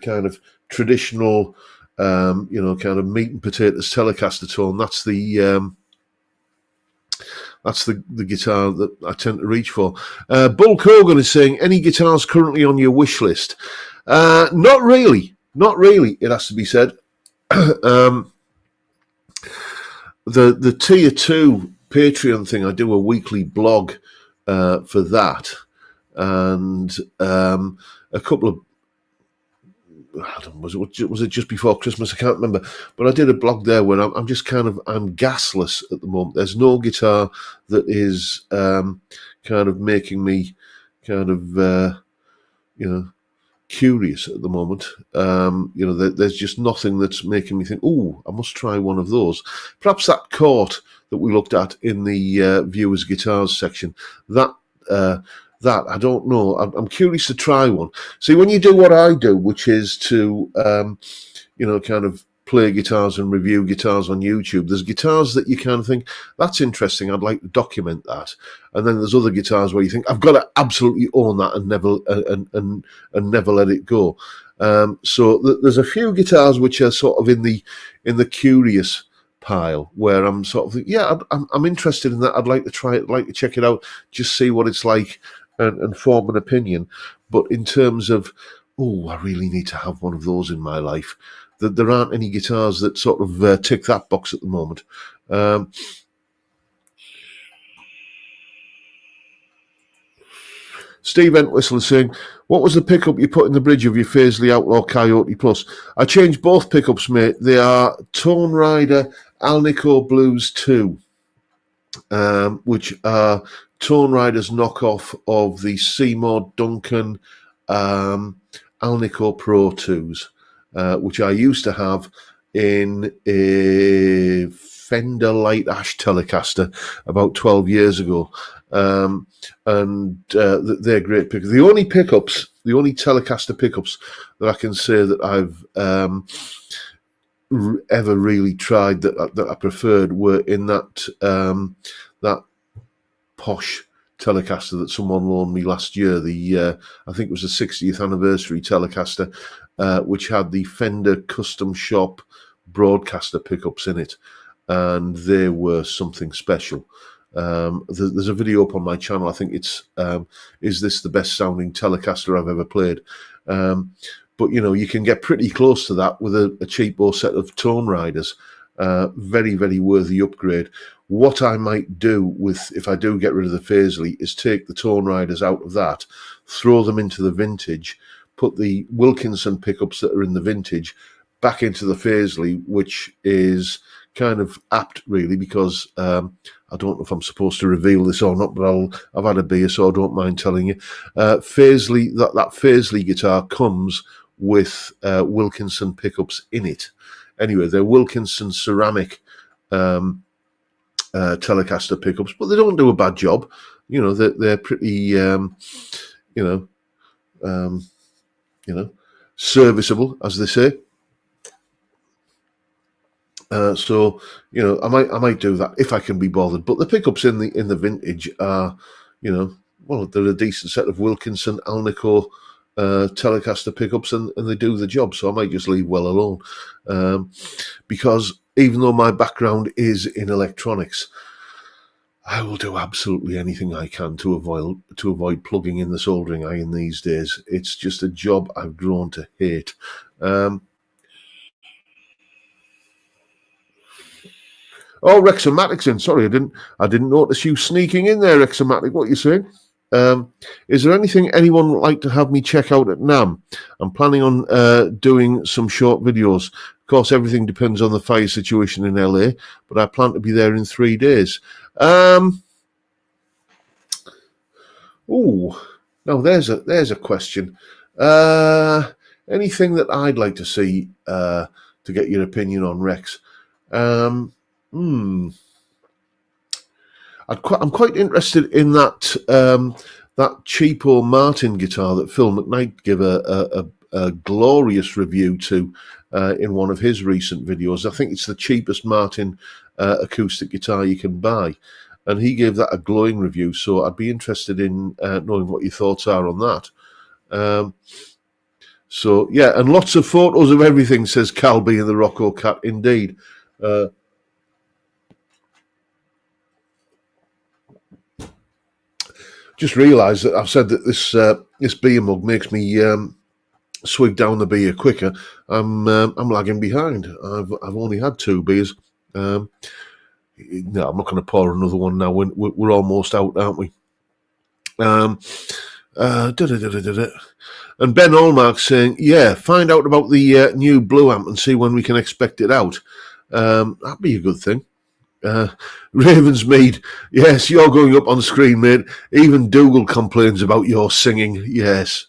kind of traditional, kind of meat and potatoes Telecaster tone, that's the guitar that I tend to reach for. Bull Kogan is saying, any guitars currently on your wish list? Not really. It has to be said. The tier 2 Patreon thing, I do a weekly blog for that, and a couple of, was it just before Christmas? I can't remember, but I did a blog there where I'm just kind of, I'm gasless at the moment. There's no guitar that is kind of making me kind of curious at the moment. There's just nothing that's making me think, oh, I must try one of those. Perhaps that Court that we looked at in the viewers guitars section, that I don't know. I'm curious to try one. See, when you do what I do, which is to kind of play guitars and review guitars on YouTube, there's guitars that you kind of think, that's interesting, I'd like to document that. And then there's other guitars where you think, I've got to absolutely own that and never let it go. So there's a few guitars which are sort of in the curious pile, where I'm sort of thinking, yeah, I'm interested in that. I'd like to try it, I'd like to check it out, just see what it's like and form an opinion. But in terms of, oh, I really need to have one of those in my life, there aren't any guitars that sort of tick that box at the moment. Steve Entwistle is saying, what was the pickup you put in the bridge of your Faisley Outlaw Coyote Plus? I changed both pickups, mate. They are Tone Rider Alnico Blues 2, which are Tone Rider's knockoff of the Seymour Duncan Alnico Pro 2s. Which I used to have in a Fender Light Ash Telecaster about 12 years ago. And they're great pickups. The only Telecaster pickups that I can say that I've ever really tried that I preferred were in that posh Telecaster that someone loaned me last year. I think it was the 60th anniversary Telecaster, which had the Fender Custom Shop Broadcaster pickups in it, and they were something special. There's a video up on my channel. I think it's is this the best sounding Telecaster I've ever played? But you can get pretty close to that with a cheapo set of Tone Riders. Very, very worthy upgrade. What I might do if I do get rid of the Faisley, is take the Tone Riders out of that, throw them into the vintage, put the Wilkinson pickups that are in the vintage back into the Faisley, which is kind of apt, really, because I don't know if I'm supposed to reveal this or not, but I've had a beer, so I don't mind telling you. Faisley, that Faisley guitar comes with Wilkinson pickups in it. Anyway, they're Wilkinson ceramic Telecaster pickups, but they don't do a bad job. They're pretty, serviceable, as they say. So I might do that if I can be bothered. But the pickups in the vintage are, they're a decent set of Wilkinson Alnico Telecaster pickups, and they do the job. So I might just leave well alone, because even though my background is in electronics, I will do absolutely anything I can to avoid plugging in the soldering iron these days. It's just a job I've grown to hate. Oh, Rexomatic's in. Sorry, I didn't notice you sneaking in there, Rexomatic. What are you saying? Is there anything anyone would like to have me check out at NAMM? I'm planning on doing some short videos. Of course, everything depends on the fire situation in LA, but I plan to be there in 3 days. Now there's a question. Anything that I'd like to see to get your opinion on, Rex? I'm quite interested in that cheapo Martin guitar that Phil McKnight gave a glorious review to in one of his recent videos. I think it's the cheapest Martin acoustic guitar you can buy, and he gave that a glowing review. So I'd be interested in knowing what your thoughts are on that. So yeah, and lots of photos of everything, says Calby and the Rocco Cat. Indeed. Just realised that I've said that this beer mug makes me swig down the beer quicker. I'm lagging behind. I've only had 2 beers. No, I'm not going to pour another one now. We're almost out, aren't we? And Ben Allmark saying, yeah, find out about the new Blue amp and see when we can expect it out. That'd be a good thing. Ravensmead, yes, you're going up on screen, mate. Even Dougal complains about your singing. Yes.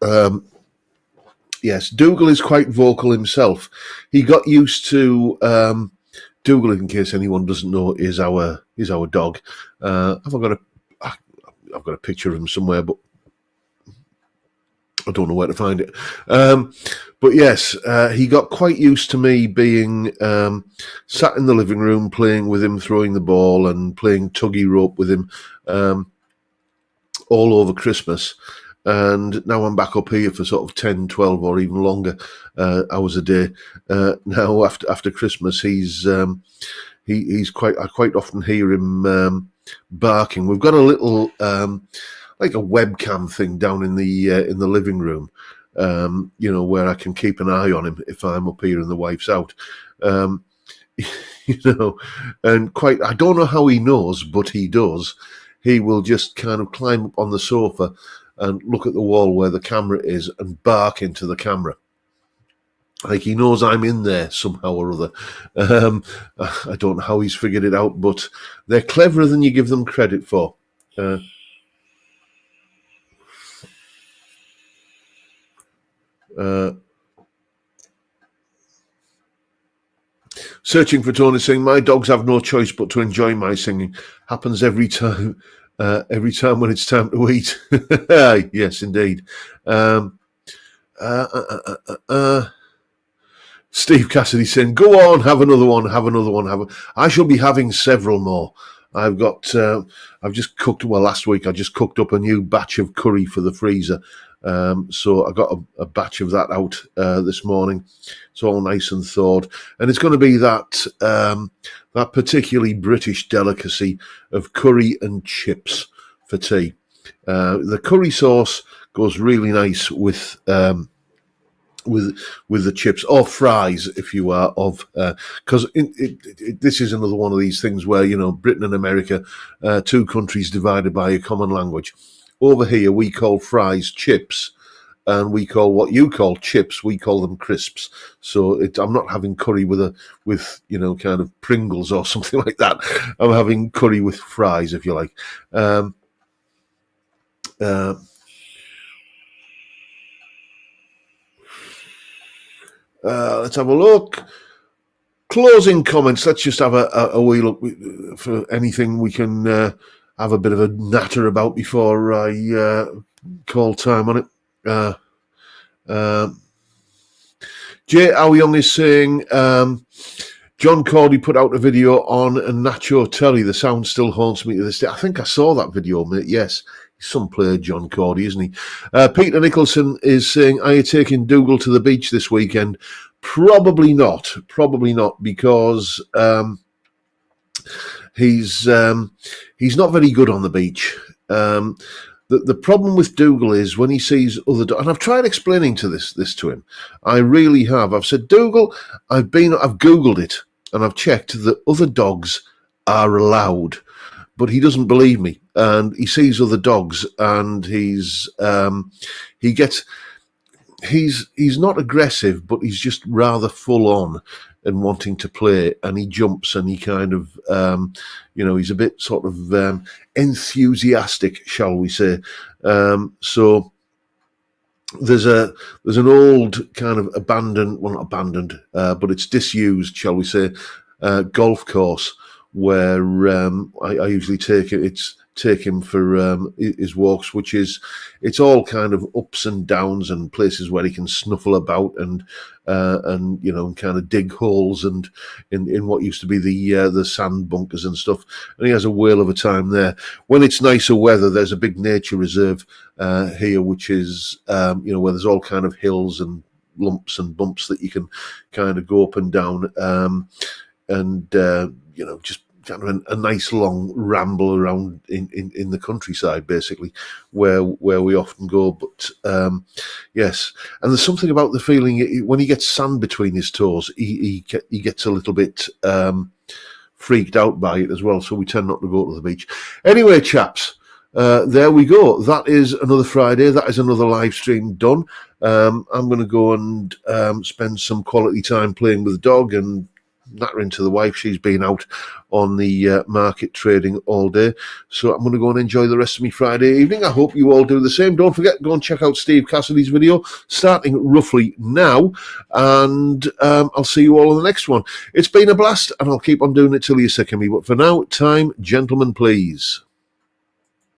Yes, Dougal is quite vocal himself. He got used to Dougal, in case anyone doesn't know, is our dog. I've got a picture of him somewhere, but I don't know where to find it. But yes, he got quite used to me being sat in the living room playing with him, throwing the ball and playing tuggy rope with him all over Christmas. And now I'm back up here for sort of 10, 12 or even longer hours a day. Now after Christmas, he's quite. I quite often hear him barking. We've got a little like a webcam thing down in the living room, where I can keep an eye on him if I'm up here and the wife's out. And I don't know how he knows, but he does. He will just kind of climb up on the sofa and look at the wall where the camera is and bark into the camera. Like he knows I'm in there somehow or other. I don't know how he's figured it out, but they're cleverer than you give them credit for. Searching for Tony saying, my dogs have no choice but to enjoy my singing. Happens every time when it's time to eat. Yes, indeed. Steve Cassidy saying, go on, have another one. I shall be having several more. I've just cooked, last week I just cooked up a new batch of curry for the freezer. So I got a batch of that out this morning. It's all nice and thawed. And it's going to be that particularly British delicacy of curry and chips for tea. The curry sauce goes really nice with the chips, or fries if you are of, because this is another one of these things where, Britain and America, two countries divided by a common language. Over here we call fries chips, and we call what you call chips, we call them crisps. So I'm not having curry with kind of Pringles or something like that. I'm having curry with fries, if you like. Let's have a look. Closing comments. Let's just have a wee look for anything we can have a bit of a natter about before I call time on it. Jay Young is saying, John Cordy put out a video on Nacho Telly. The sound still haunts me to this day. I think I saw that video, mate. Yes. He's some player, John Cordy, isn't he? Peter Nicholson is saying, are you taking Dougal to the beach this weekend? Probably not, because he's not very good on the beach. The problem with Dougal is when he sees other dogs, and I've tried explaining this to him. I really have. I've said, Dougal, I've Googled it and I've checked that other dogs are allowed, but he doesn't believe me. And he sees other dogs, and he's not aggressive, but he's just rather full on and wanting to play. And he jumps, and he kind of, he's a bit sort of enthusiastic, shall we say? So there's an old kind of abandoned, well, not abandoned, but it's disused, shall we say, golf course where I usually take him for his walks, which is, it's all kind of ups and downs and places where he can snuffle about and kind of dig holes and in what used to be the sand bunkers and stuff. And he has a whale of a time there. When it's nicer weather, there's a big nature reserve here, which is where there's all kind of hills and lumps and bumps that you can kind of go up and down, just kind of a nice long ramble around in the countryside, basically, where we often go. But yes, and there's something about the feeling when he gets sand between his toes, he gets a little bit freaked out by it as well. So we tend not to go to the beach. Anyway, chaps, there we go. That is another Friday. That is another live stream done. I'm going to go and spend some quality time playing with the dog and nattering to the wife. She's been out on the market trading all day. So I'm going to go and enjoy the rest of my Friday evening. I hope you all do the same. Don't forget, go and check out Steve Cassidy's video starting roughly now. And I'll see you all on the next one. It's been a blast, and I'll keep on doing it till you're sick of me. But for now, time, gentlemen, please.